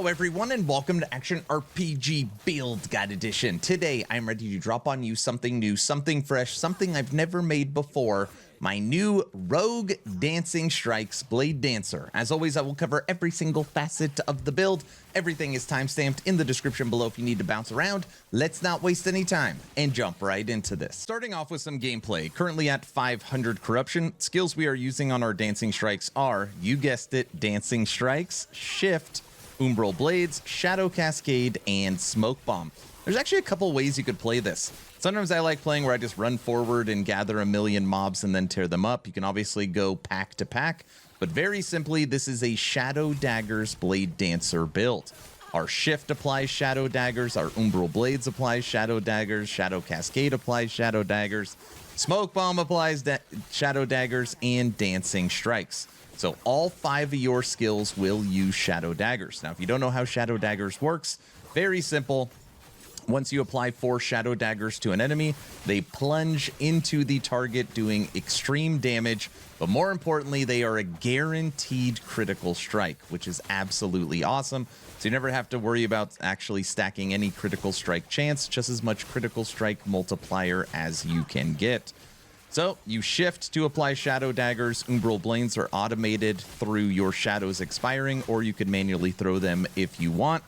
Hello everyone and welcome to Action RPG Build Guide Edition. Today I'm ready to drop on you something new, something fresh, something I've never made before. My new Rogue Dancing Strikes Bladedancer. As always, I will cover every single facet of the build. Everything is timestamped in the description below if you need to bounce around. Let's not waste any time and jump right into this. Starting off with some gameplay. Currently at 500 corruption. Skills we are using on our Dancing Strikes are, you guessed it, Dancing Strikes, Shift, Umbral Blades, Shadow Cascade, and Smoke Bomb. There's actually a couple ways you could play this. Sometimes I like playing where I just run forward and gather a million mobs and then tear them up. You can obviously go pack to pack, but very simply, this is a Shadow Daggers Bladedancer build. Our Shift applies Shadow Daggers, our Umbral Blades applies Shadow Daggers, Shadow Cascade applies Shadow Daggers, Smoke Bomb applies Shadow Daggers, and Dancing Strikes. So all 5 of your skills will use Shadow Daggers. Now, if you don't know how Shadow Daggers works, very simple. Once you apply 4 Shadow Daggers to an enemy, they plunge into the target doing extreme damage, but more importantly, they are a guaranteed critical strike, which is absolutely awesome. So you never have to worry about actually stacking any critical strike chance, just as much critical strike multiplier as you can get. So you shift to apply Shadow Daggers. Umbral Blades are automated through your shadows expiring, or you could manually throw them if you want.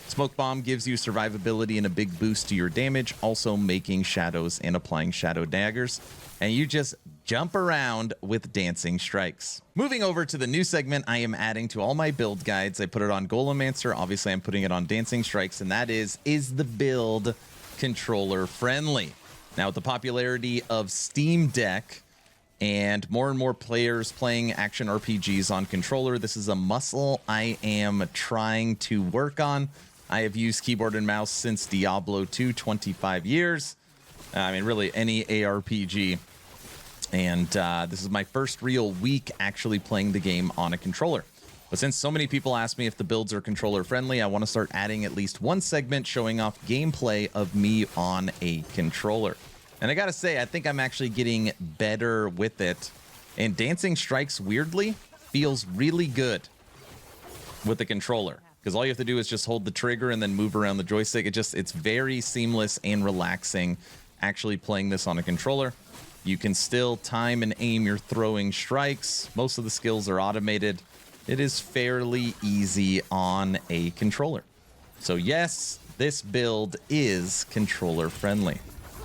Smoke Bomb gives you survivability and a big boost to your damage, also making shadows and applying Shadow Daggers. And you just jump around with Dancing Strikes. Moving over to the new segment I am adding to all my build guides. I put it on Golemancer. Obviously, I'm putting it on Dancing Strikes, and that is the build controller friendly? Now, with the popularity of Steam Deck and more players playing action RPGs on controller, this is a muscle I am trying to work on. I have used keyboard and mouse since Diablo 2, 25 years. I mean, really any ARPG. And this is my first real week actually playing the game on a controller. But since so many people ask me if the builds are controller friendly, I want to start adding at least one segment showing off gameplay of me on a controller. And I gotta say, I think I'm actually getting better with it. And Dancing Strikes, weirdly, feels really good with the controller, because all you have to do is just hold the trigger and then move around the joystick. It's very seamless and relaxing actually playing this on a controller. You can still time and aim your throwing strikes. Most of the skills are automated. It is fairly easy on a controller. So yes, this build is controller friendly.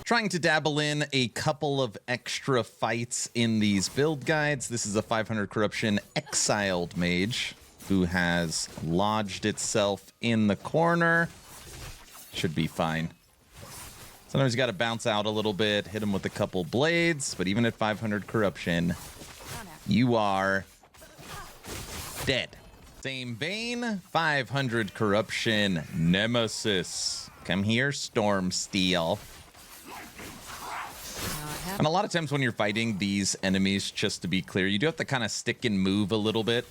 Trying to dabble in a couple of extra fights in these build guides. This is a 500 corruption exiled mage who has lodged itself in the corner. Should be fine. Sometimes you got to bounce out a little bit, hit him with a couple blades, but even at 500 corruption, you are dead. Same vein, 500 corruption Nemesis. Come here, Stormsteel. And a lot of times when you're fighting these enemies, just to be clear, you do have to kind of stick and move a little bit.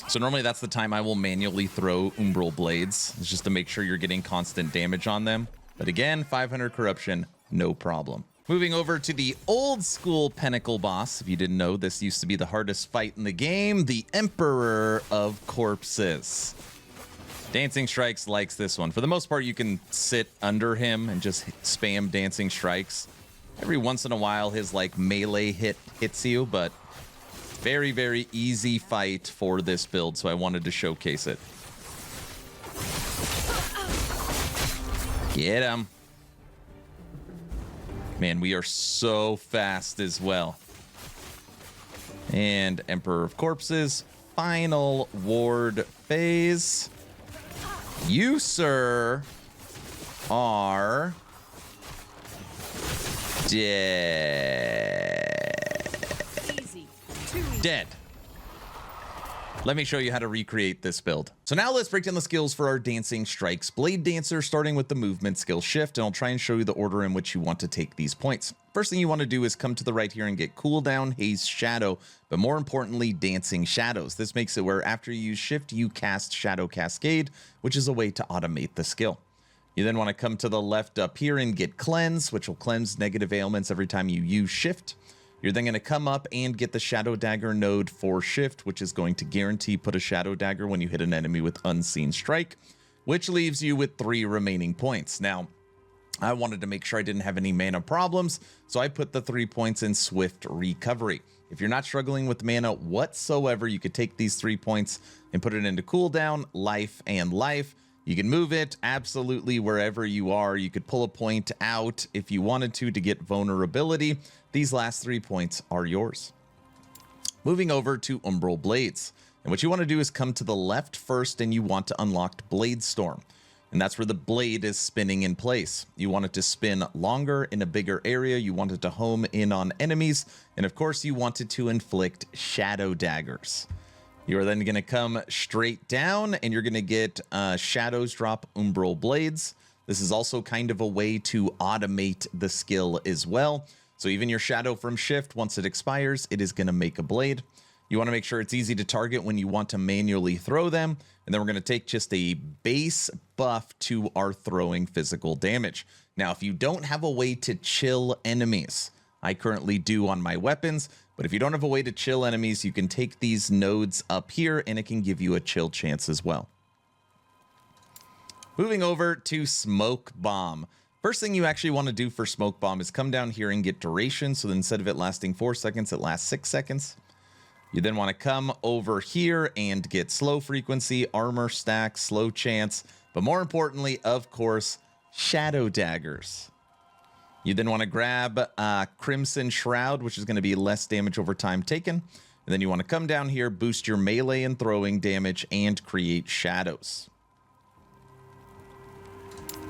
So normally that's the time I will manually throw Umbral Blades. It's just to make sure you're getting constant damage on them. But again, 500 corruption, no problem. Moving over to the old school Pinnacle boss. If you didn't know, this used to be the hardest fight in the game, the Emperor of Corpses. Dancing Strikes likes this one. For the most part, you can sit under him and just spam Dancing Strikes. Every once in a while, his like melee hits you, but very easy fight for this build, so I wanted to showcase it. Get him. Man, we are so fast as well. And Emperor of Corpses, final ward phase. You, sir, are dead. Let me show you how to recreate this build. So now let's break down the skills for our Dancing Strikes Bladedancer, starting with the movement skill Shift, and I'll try and show you the order in which you want to take these points. First thing you want to do is come to the right here and get Cooldown, Haze, Shadow, but more importantly, Dancing Shadows. This makes it where after you use Shift, you cast Shadow Cascade, which is a way to automate the skill. You then want to come to the left up here and get Cleanse, which will cleanse negative ailments every time you use Shift. You're then going to come up and get the Shadow Dagger node for Shift, which is going to guarantee put a Shadow Dagger when you hit an enemy with Unseen Strike, which leaves you with 3 remaining points. Now, I wanted to make sure I didn't have any mana problems, so I put the 3 points in Swift Recovery. If you're not struggling with mana whatsoever, you could take these 3 points and put it into cooldown, life, and life. You can move it absolutely wherever you are. You could pull a point out if you wanted to get vulnerability. These last 3 points are yours. Moving over to Umbral Blades. And what you want to do is come to the left first, and you want to unlock Blade Storm. And that's where the blade is spinning in place. You want it to spin longer in a bigger area. You want it to home in on enemies. And of course, you want it to inflict Shadow Daggers. You are then going to come straight down, and you're going to get Shadows drop Umbral Blades. This is also kind of a way to automate the skill as well. So even your Shadow from Shift, once it expires, it is going to make a blade. You want to make sure it's easy to target when you want to manually throw them. And then we're going to take just a base buff to our throwing physical damage. Now, if you don't have a way to chill enemies, I currently do on my weapons, but if you don't have a way to chill enemies, you can take these nodes up here and it can give you a chill chance as well. Moving over to Smoke Bomb. First thing you actually want to do for Smoke Bomb is come down here and get duration. So then instead of it lasting 4 seconds, it lasts 6 seconds. You then want to come over here and get slow frequency, armor stack, slow chance, but more importantly, of course, Shadow Daggers. You then want to grab Crimson Shroud, which is going to be less damage over time taken. And then you want to come down here, boost your melee and throwing damage, and create shadows.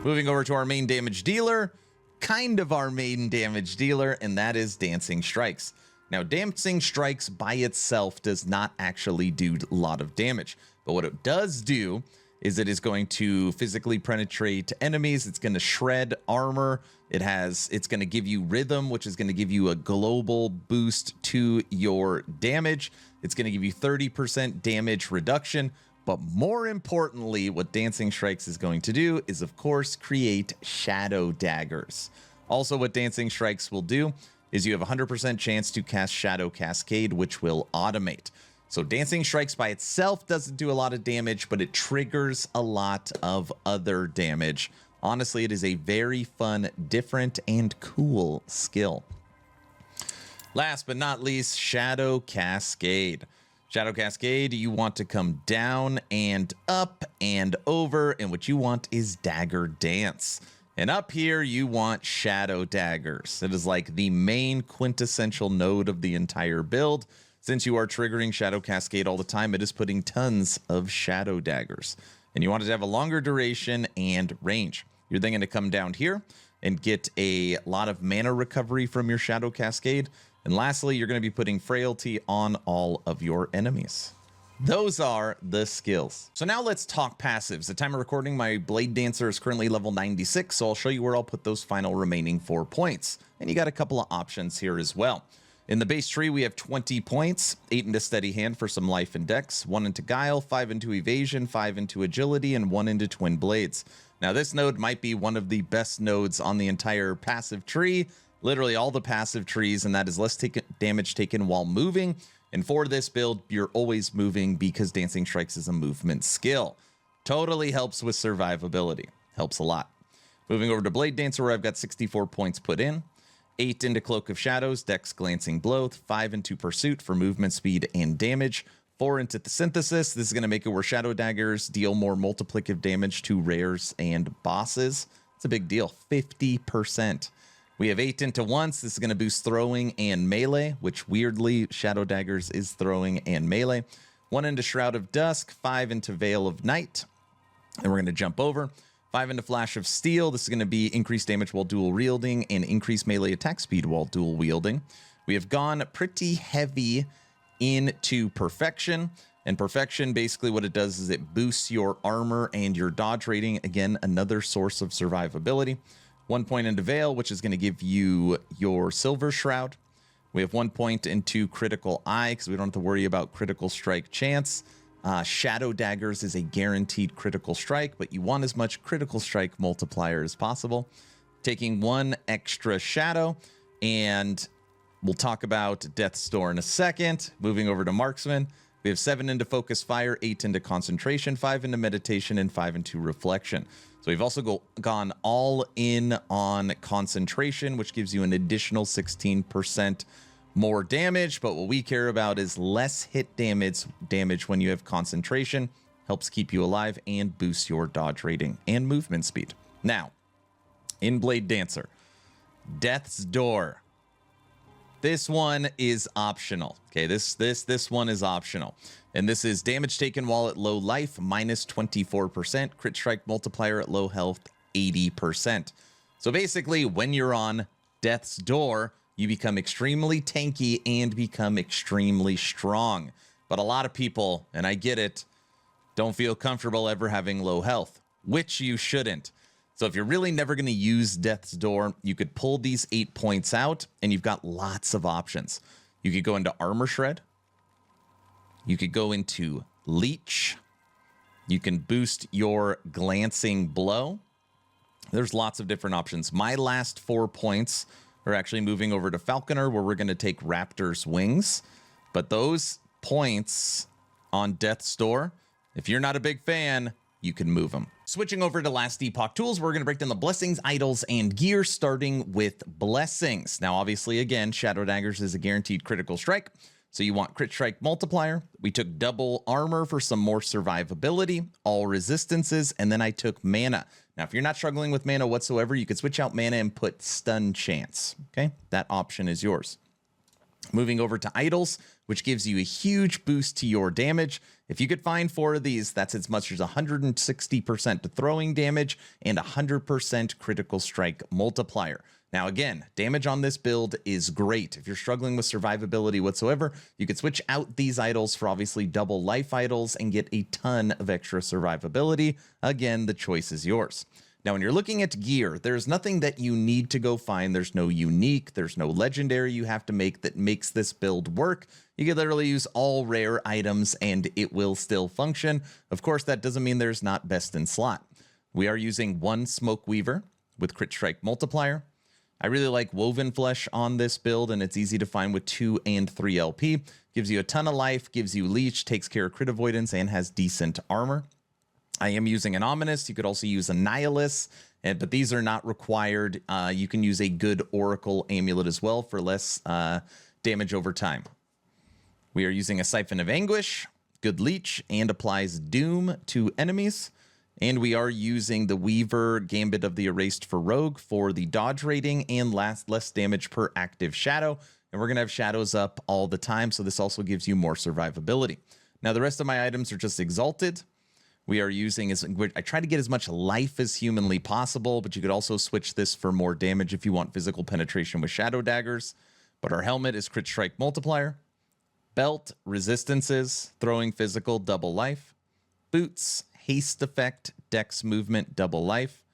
Moving over to our main damage dealer, kind of our main damage dealer, and that is Dancing Strikes. Now, Dancing Strikes by itself does not actually do a lot of damage, but what it does do is it is going to physically penetrate enemies. It's going to shred armor. It's going to give you rhythm, which is going to give you a global boost to your damage. It's going to give you 30% damage reduction. But more importantly, what Dancing Strikes is going to do is, of course, create Shadow Daggers. Also, what Dancing Strikes will do is you have a 100% chance to cast Shadow Cascade, which will automate. So Dancing Strikes by itself doesn't do a lot of damage, but it triggers a lot of other damage. Honestly, it is a very fun, different, and cool skill. Last but not least, Shadow Cascade. Shadow Cascade, you want to come down and up and over, and what you want is Dagger Dance. And up here, you want Shadow Daggers. It is like the main quintessential node of the entire build. Since you are triggering Shadow Cascade all the time, it is putting tons of Shadow Daggers. And you want it to have a longer duration and range. You're then going to come down here and get a lot of mana recovery from your Shadow Cascade. And lastly, you're going to be putting Frailty on all of your enemies. Those are the skills. So now let's talk passives. At the time of recording, my Bladedancer is currently level 96, so I'll show you where I'll put those final remaining 4 points. And you got a couple of options here as well. In the base tree, we have 20 points, 8 into Steady Hand for some life and dex, 1 into Guile, 5 into Evasion, 5 into Agility, and 1 into Twin Blades. Now, this node might be one of the best nodes on the entire passive tree, literally all the passive trees, and that is less damage taken while moving. And for this build, you're always moving because Dancing Strikes is a movement skill. Totally helps with survivability. Helps a lot. Moving over to Bladedancer, where I've got 64 points put in. 8 into Cloak of Shadows, Dex Glancing Blow, 5 into Pursuit for movement speed and damage, 4 into the Synthesis. This is going to make it where Shadow Daggers deal more multiplicative damage to rares and bosses. It's a big deal, 50%. We have 8 into Once. This is going to boost throwing and melee, which weirdly, Shadow Daggers is throwing and melee. 1 into Shroud of Dusk, 5 into Veil of Night. And we're going to jump over. 5 into Flash of Steel. This is going to be increased damage while dual wielding and increased melee attack speed while dual wielding. We have gone pretty heavy into Perfection. And Perfection, basically what it does is it boosts your armor and your dodge rating. Again, another source of survivability. 1 point into Veil, which is going to give you your Silver Shroud. We have 1 point into Critical Eye, because we don't have to worry about critical strike chance. Shadow Daggers is a guaranteed critical strike, but you want as much critical strike multiplier as possible. Taking 1 extra shadow, and We'll talk about Death's Door in a second. Moving over to Marksman. We have 7 into Focus Fire, 8 into Concentration, 5 into Meditation, and 5 into Reflection. So we've also gone all in on Concentration, which gives you an additional 16% more damage. But what we care about is less hit damage when you have Concentration. Helps keep you alive and boosts your dodge rating and movement speed. Now, in Bladedancer, Death's Door. This one is optional. Okay, this one is optional. And this is damage taken while at low life, minus 24%. Crit strike multiplier at low health, 80%. So basically, when you're on Death's Door, you become extremely tanky and become extremely strong. But a lot of people, and I get it, don't feel comfortable ever having low health, which you shouldn't. So if you're really never going to use Death's Door, you could pull these 8 points out, and you've got lots of options. You could go into Armor Shred. You could go into Leech. You can boost your Glancing Blow. There's lots of different options. My last 4 points are actually moving over to Falconer, where we're going to take Raptor's Wings. But those points on Death's Door, if you're not a big fan, you can move them. Switching over to last Epoch tools, we're going to break down the blessings, idols, and gear, starting with blessings. Now, obviously, again, Shadow Daggers is a guaranteed critical strike, so you want crit strike multiplier. We took double armor for some more survivability, all resistances, and then I took mana. Now, if you're not struggling with mana whatsoever, you could switch out mana and put stun chance. Okay, that option is yours. Moving over to idols, which gives you a huge boost to your damage. If you could find 4 of these, that's as much as 160% to throwing damage and 100% critical strike multiplier. Now, again, damage on this build is great. If you're struggling with survivability whatsoever, you could switch out these idols for obviously double life idols and get a ton of extra survivability. Again, the choice is yours. Now, when you're looking at gear, there's nothing that you need to go find. There's no unique, there's no legendary you have to make that makes this build work. You can literally use all rare items and it will still function. Of course, that doesn't mean there's not best in slot. We are using 1 Smoke Weaver with crit strike multiplier. I really like Woven Flesh on this build, and it's easy to find with 2 and 3 LP. Gives you a ton of life, gives you leech, takes care of crit avoidance, and has decent armor. I am using an Ominous. You could also use a Nihilus, but these are not required. You can use a good Oracle Amulet as well for less damage over time. We are using a Siphon of Anguish, good leech, and applies Doom to enemies. And we are using the Weaver Gambit of the Erased for Rogue for the dodge rating and less damage per active shadow. And we're going to have shadows up all the time, so this also gives you more survivability. Now, the rest of my items are just Exalted. We are using, I try to get as much life as humanly possible, but you could also switch this for more damage if you want physical penetration with Shadow Daggers. But our helmet is crit strike multiplier. Belt, resistances, throwing physical, double life. Boots, haste effect, dex movement, double life.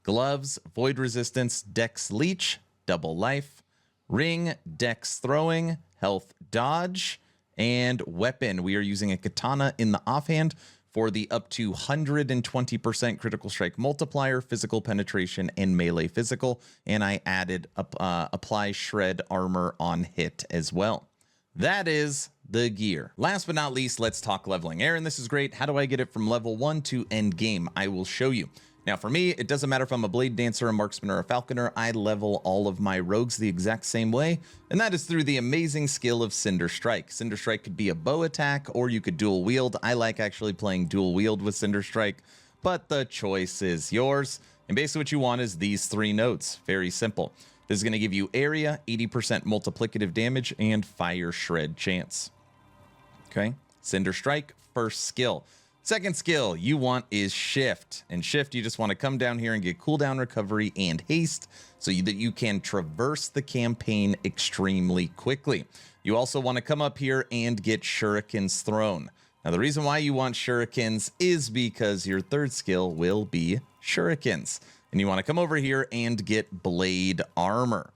Gloves, void resistance, dex leech, double life. Ring, dex throwing, health dodge. And weapon, we are using a katana in the offhand for the up to 120% critical strike multiplier, physical penetration, and melee physical. And I added apply shred armor on hit as well. That is the gear. Last but not least, let's talk leveling. Aaron, this is great. How do I get it from level 1 to end game? I will show you. Now, for me, it doesn't matter if I'm a Bladedancer, a Marksman, or a Falconer. I level all of my rogues the exact same way, and that is through the amazing skill of Cinder Strike. Cinder Strike could be a bow attack, or you could dual wield. I like actually playing dual wield with Cinder Strike, but the choice is yours. And basically what you want is these 3 nodes. Very simple. This is going to give you area, 80% multiplicative damage, and fire shred chance. Okay, Cinder Strike, first skill. Second skill you want is Shift. And Shift, you just want to come down here and get cooldown recovery and haste so that you can traverse the campaign extremely quickly. You also want to come up here and get Shurikens thrown. Now, the reason why you want Shurikens is because your third skill will be Shurikens. And you want to come over here and get Blade Armor.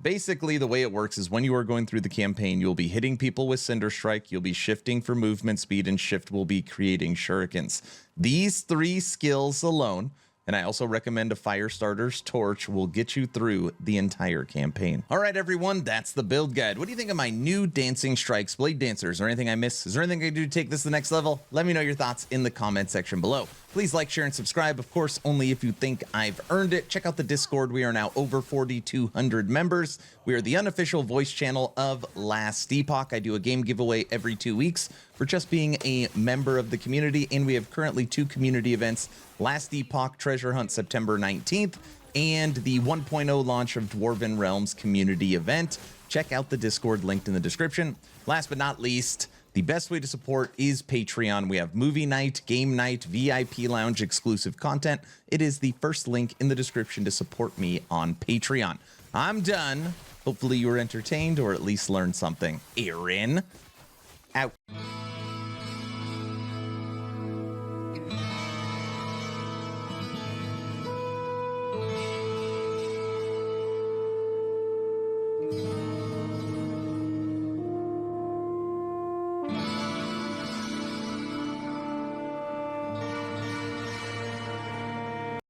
Basically, the way it works is when you are going through the campaign, you'll be hitting people with Cinder Strike, you'll be shifting for movement speed, and Shift will be creating Shurikens. These 3 skills alone And I also recommend a Firestarter's Torch will get you through the entire campaign. All right, everyone, that's the build guide. What do you think of my new Dancing Strikes Bladedancer? Is there anything I miss? Is there anything I can do to take this to the next level? Let me know your thoughts in the comment section below. Please like, share, and subscribe. Of course, only if you think I've earned it. Check out the Discord. We are now over 4,200 members. We are the unofficial voice channel of Last Epoch. I do a game giveaway every 2 weeks for just being a member of the community, and we have currently 2 community events: Last Epoch Treasure Hunt September 19th and the 1.0 launch of Dwarven Realms community event. Check out the Discord linked in the description. Last but not least, the best way to support is Patreon. We have movie night, game night, VIP lounge, exclusive content. It is the first link in the description to support me on Patreon. I'm done. Hopefully you were entertained or at least learned something. Aaron, out.